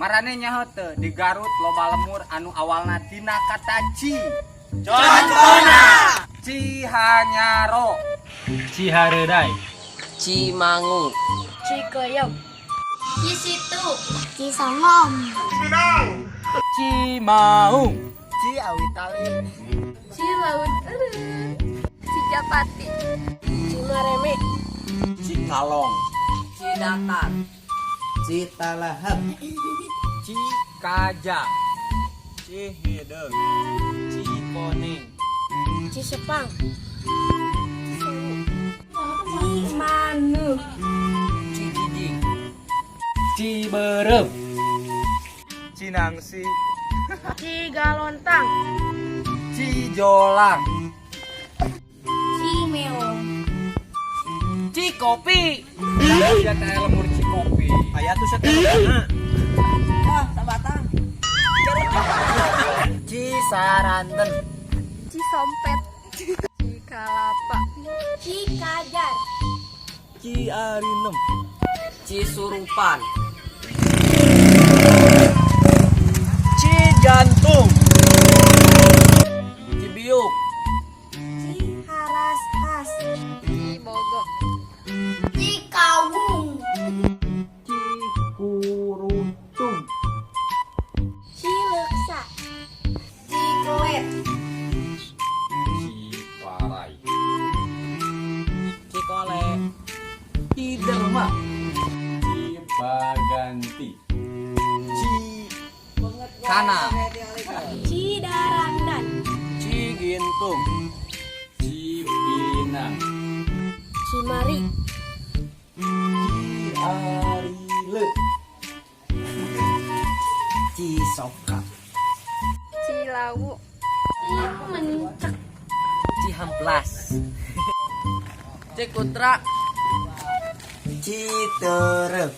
Marane nyaho teu di Garut loba lemur anu awalna tina kata ci. Contohna Cihanyaro, Cihareudai, Cimangu, Cikeuyeup, Cisitu, Cisongom, Cimaung, Ciawitali, Cilaut Eureun, Cijapati, Cimareme, Cikalong, Cidatar, Citalahap, Cikajang, Cihideung, Cikoneng, Cisepang, Cimanuk, Cijijing, Ciberem, Cinangsi, Cigalontang, Cijolang, Cimeong, Cikopi, ya teh lemur Cikopi. aya tuh sateuna. Sabatang, Cisaranten, Cisompet, Cikalapa, Cikajar, Ciarinem, Cisurupan, Cijantung, Cibiuk, Ciharashas, Cibogok, Cikawung, Cikurutung, Cileksa, Ciklet, Ciparai, Cikole, Ciderma, Cibaganti, Cikana, Cidarandan, Cigintung, Cipinang, Cimari, Ciarile, Cisoka, Cilawu, Cimencek, Cihamplas, Cikutra, Citerep,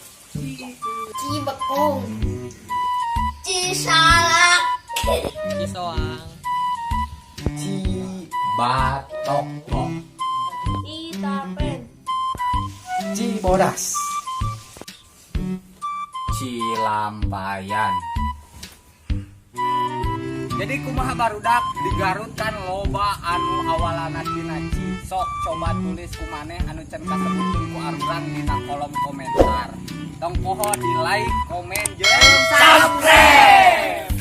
Cibekung, Cisalak, Cisoang, Cibatokok, Citapen, Cibodas, Cilampayan. Jadi kumaha barudak di Garut kan loba anu awalana tina ci. Sok coba tulis kumaneh anu can kasebutkeun ku Arurang dina kolom komentar. Tong poho di like, komen, jeung subscribe.